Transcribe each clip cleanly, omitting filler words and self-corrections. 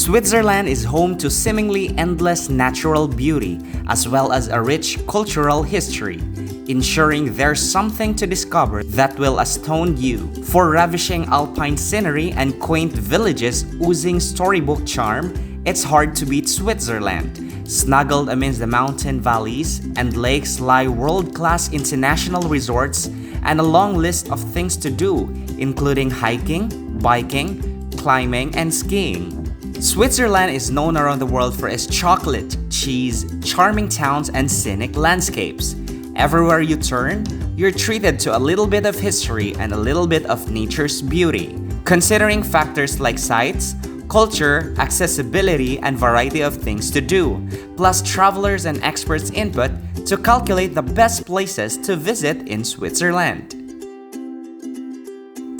Switzerland is home to seemingly endless natural beauty, as well as a rich cultural history, ensuring there's something to discover that will astonish you. For ravishing alpine scenery and quaint villages oozing storybook charm, it's hard to beat Switzerland. Snuggled amidst the mountain valleys and lakes lie world-class international resorts and a long list of things to do, including hiking, biking, climbing, and skiing. Switzerland is known around the world for its chocolate, cheese, charming towns, and scenic landscapes. Everywhere you turn, you're treated to a little bit of history and a little bit of nature's beauty. Considering factors like sites, culture, accessibility, and variety of things to do, plus travelers and experts' input to calculate the best places to visit in Switzerland.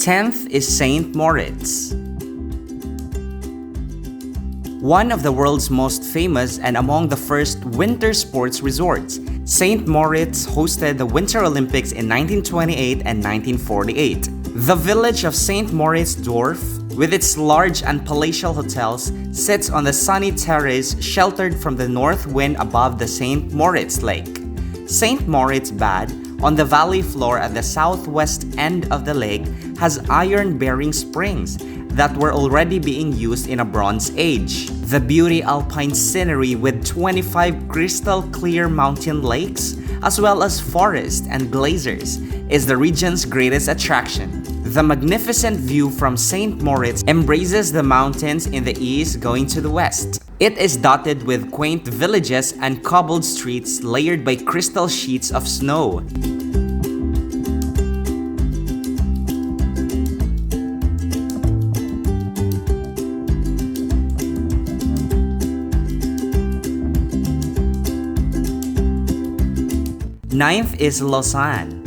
10th is St. Moritz. One of the world's most famous and among the first winter sports resorts, St. Moritz hosted the Winter Olympics in 1928 and 1948. The village of St. Moritz Dorf, with its large and palatial hotels, sits on the sunny terrace sheltered from the north wind above the St. Moritz Lake. St. Moritz Bad, on the valley floor at the southwest end of the lake, has iron-bearing springs that were already being used in a Bronze Age. The beauty alpine scenery with 25 crystal-clear mountain lakes, as well as forests and glaciers, is the region's greatest attraction. The magnificent view from St. Moritz embraces the mountains in the east going to the west. It is dotted with quaint villages and cobbled streets layered by crystal sheets of snow. Ninth is Lausanne.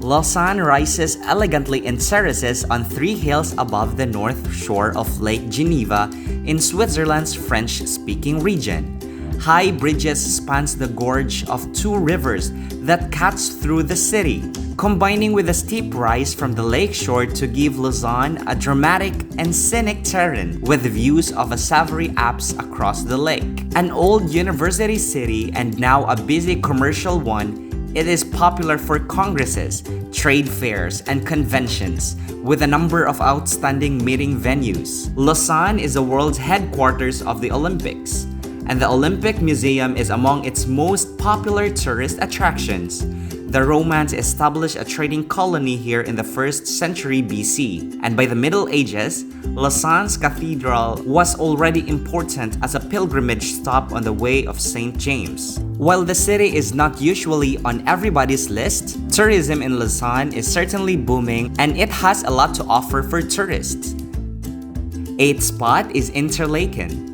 Lausanne rises elegantly in terraces on three hills above the north shore of Lake Geneva in Switzerland's French-speaking region. High bridges spans the gorge of two rivers that cuts through the city, combining with a steep rise from the lakeshore to give Lausanne a dramatic and scenic terrain with views of a savory Alps across the lake. An old university city and now a busy commercial one, it is popular for congresses, trade fairs, and conventions, with a number of outstanding meeting venues. Lausanne is the world's headquarters of the Olympics, and the Olympic Museum is among its most popular tourist attractions. The Romans established a trading colony here in the 1st century BC, and by the Middle Ages, Lausanne's cathedral was already important as a pilgrimage stop on the way of St. James. While the city is not usually on everybody's list, tourism in Lausanne is certainly booming and it has a lot to offer for tourists. 8th spot is Interlaken.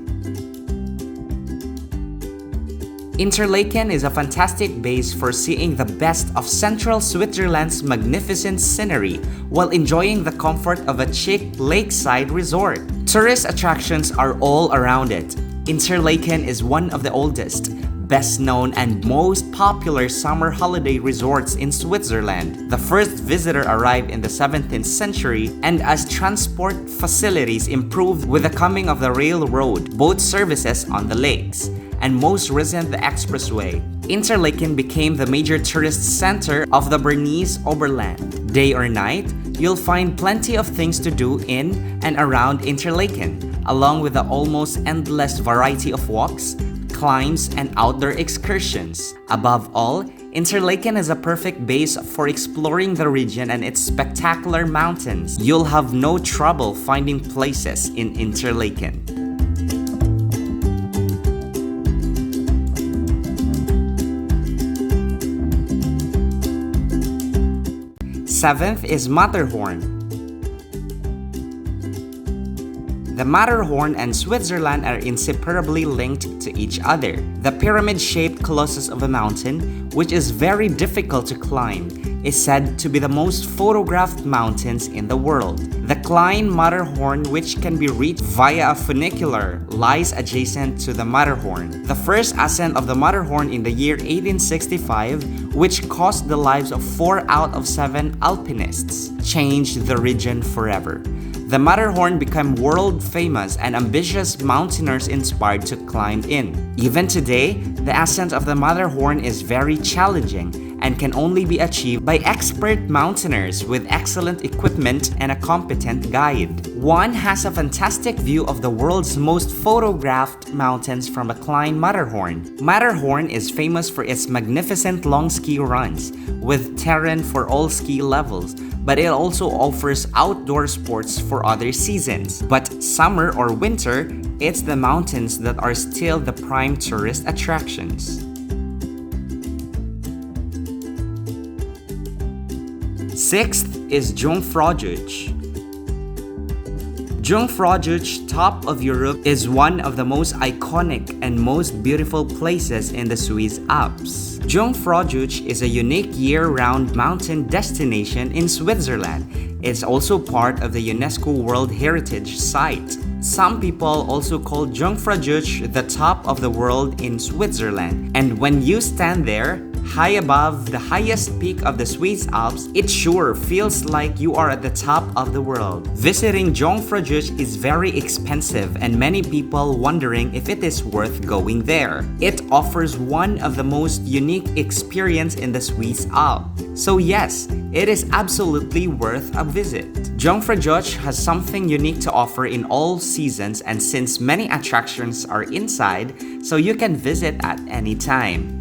Interlaken is a fantastic base for seeing the best of central Switzerland's magnificent scenery while enjoying the comfort of a chic lakeside resort. Tourist attractions are all around it. Interlaken is one of the oldest, best known, and most popular summer holiday resorts in Switzerland. The first visitor arrived in the 17th century, and as transport facilities improved with the coming of the railroad, boat services on the lakes, and most recent the expressway, Interlaken became the major tourist center of the Bernese Oberland. Day or night, you'll find plenty of things to do in and around Interlaken, along with the almost endless variety of walks, climbs, and outdoor excursions. Above all, Interlaken is a perfect base for exploring the region and its spectacular mountains. You'll have no trouble finding places in Interlaken. 7th is Matterhorn. The Matterhorn and Switzerland are inseparably linked to each other. The pyramid-shaped colossus of a mountain, which is very difficult to climb, is said to be the most photographed mountains in the world. The Klein Matterhorn, which can be reached via a funicular, lies adjacent to the Matterhorn. The first ascent of the Matterhorn in the year 1865, which cost the lives of 4 out of 7 alpinists, changed the region forever. The Matterhorn became world famous and ambitious mountaineers inspired to climb in. Even today, the ascent of the Matterhorn is very challenging and can only be achieved by expert mountaineers with excellent equipment and a competent guide. One has a fantastic view of the world's most photographed mountains from a climb Matterhorn. Matterhorn is famous for its magnificent long ski runs, with terrain for all ski levels, but it also offers outdoor sports for other seasons. But summer or winter, it's the mountains that are still the prime tourist attractions. Sixth is Jungfraujoch. Jungfraujoch, top of Europe, is one of the most iconic and most beautiful places in the Swiss Alps. Jungfraujoch is a unique year-round mountain destination in Switzerland. It's also part of the UNESCO World Heritage Site. Some people also call Jungfraujoch the top of the world in Switzerland, and when you stand there, high above the highest peak of the Swiss Alps, it sure feels like you are at the top of the world. Visiting Jungfraujoch is very expensive and many people wondering if it is worth going there. It offers one of the most unique experience in the Swiss Alps. So yes, it is absolutely worth a visit. Jungfraujoch has something unique to offer in all seasons, and since many attractions are inside, so you can visit at any time.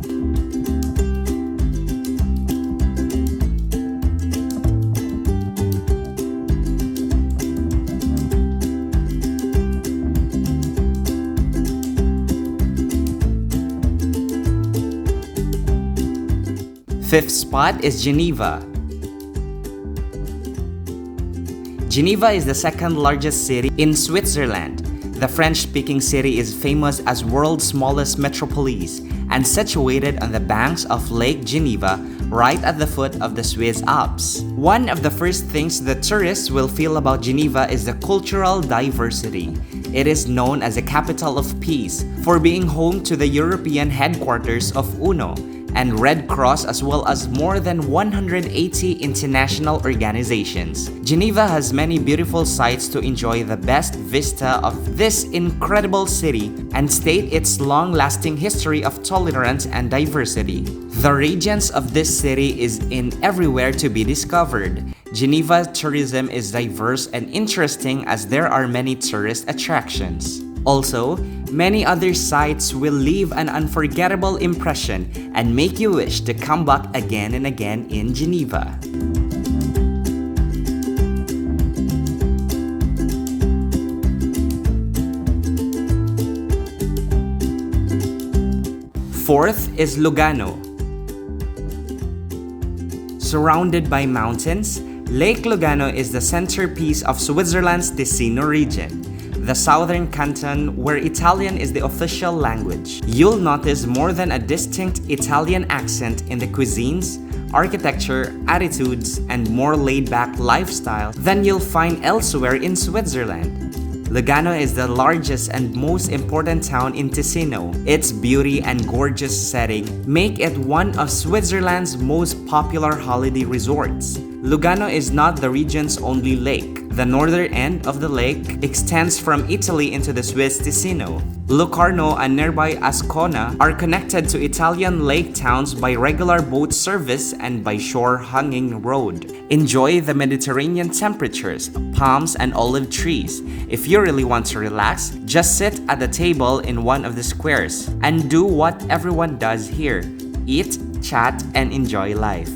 Fifth spot is Geneva. Geneva is the second largest city in Switzerland. The French-speaking city is famous as world's smallest metropolis and situated on the banks of Lake Geneva, right at the foot of the Swiss Alps. One of the first things that tourists will feel about Geneva is the cultural diversity. It is known as the capital of peace for being home to the European headquarters of UNO and Red Cross, as well as more than 180 international organizations. Geneva has many beautiful sights to enjoy the best vista of this incredible city and state its long-lasting history of tolerance and diversity. The radiance of this city is in everywhere to be discovered. Geneva tourism is diverse and interesting as there are many tourist attractions. Also, many other sites will leave an unforgettable impression and make you wish to come back again and again in Geneva. Fourth is Lugano. Surrounded by mountains, Lake Lugano is the centerpiece of Switzerland's Ticino region, the southern canton where Italian is the official language. You'll notice more than a distinct Italian accent in the cuisines, architecture, attitudes, and more laid-back lifestyle than you'll find elsewhere in Switzerland. Lugano is the largest and most important town in Ticino. Its beauty and gorgeous setting make it one of Switzerland's most popular holiday resorts. Lugano is not the region's only lake. The northern end of the lake extends from Italy into the Swiss Ticino. Locarno and nearby Ascona are connected to Italian lake towns by regular boat service and by shore-hanging road. Enjoy the Mediterranean temperatures, palms and olive trees. If you really want to relax, just sit at the table in one of the squares and do what everyone does here: eat, chat, and enjoy life.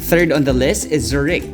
Third on the list is Zurich.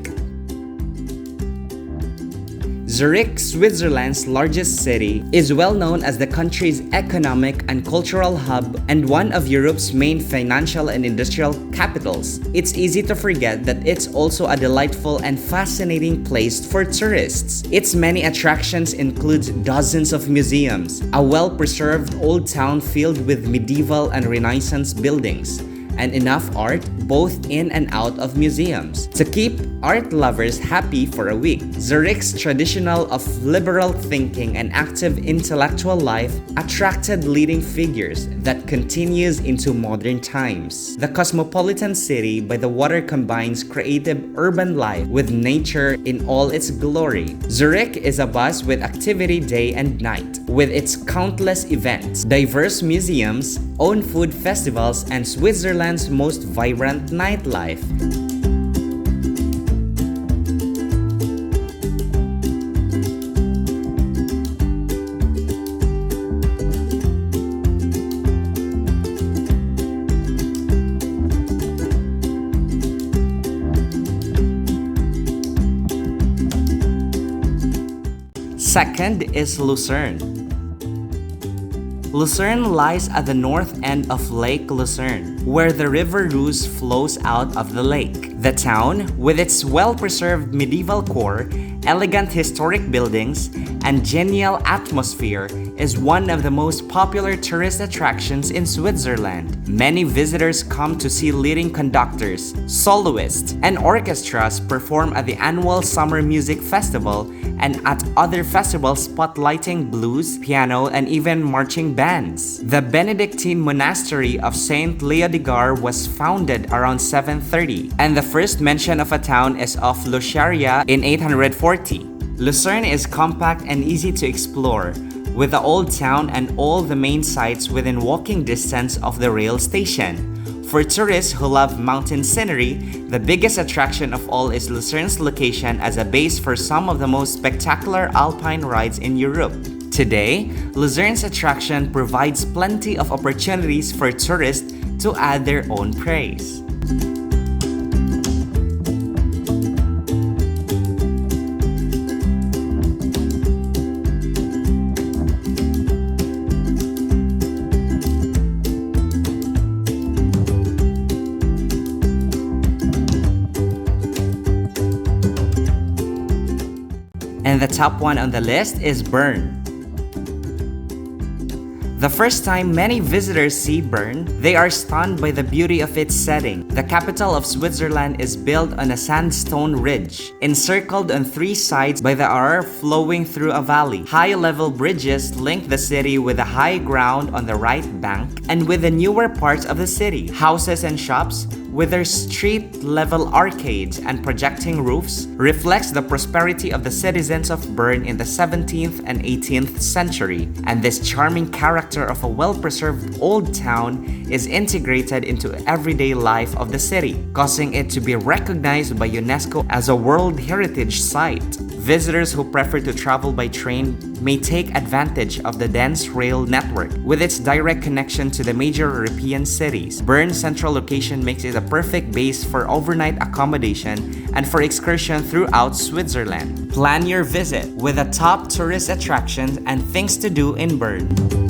Zurich, Switzerland's largest city, is well known as the country's economic and cultural hub and one of Europe's main financial and industrial capitals. It's easy to forget that it's also a delightful and fascinating place for tourists. Its many attractions include dozens of museums, a well-preserved old town filled with medieval and Renaissance buildings, and enough art both in and out of museums to keep art lovers happy for a week. Zurich's traditional of liberal thinking and active intellectual life attracted leading figures that continues into modern times. The cosmopolitan city by the water combines creative urban life with nature in all its glory. Zurich is abuzz with activity day and night, with its countless events, diverse museums, own food festivals, and Switzerland's most vibrant nightlife. Second is Lucerne. Lucerne lies at the north end of Lake Lucerne, where the River Reuss flows out of the lake. The town, with its well-preserved medieval core, elegant historic buildings, and genial atmosphere, is one of the most popular tourist attractions in Switzerland. Many visitors come to see leading conductors, soloists, and orchestras perform at the annual Summer Music Festival and at other festivals spotlighting blues, piano, and even marching bands. The Benedictine monastery of Saint Leodegar was founded around 730, and the first mention of a town is of Luceria in 840. Lucerne is compact and easy to explore, with the old town and all the main sites within walking distance of the rail station. For tourists who love mountain scenery, the biggest attraction of all is Lucerne's location as a base for some of the most spectacular alpine rides in Europe. Today, Lucerne's attraction provides plenty of opportunities for tourists to add their own praise. And the top one on the list is Bern. The first time many visitors see Bern, they are stunned by the beauty of its setting. The capital of Switzerland is built on a sandstone ridge, encircled on three sides by the Aar flowing through a valley. High-level bridges link the city with the high ground on the right bank and with the newer parts of the city. Houses and shops, with their street-level arcades and projecting roofs, reflects the prosperity of the citizens of Bern in the 17th and 18th century, and this charming character of a well-preserved old town is integrated into everyday life of the city, causing it to be recognized by UNESCO as a World Heritage Site. Visitors who prefer to travel by train may take advantage of the dense rail network. With its direct connection to the major European cities, Bern's central location makes it a perfect base for overnight accommodation and for excursion throughout Switzerland. Plan your visit with the top tourist attractions and things to do in Bern.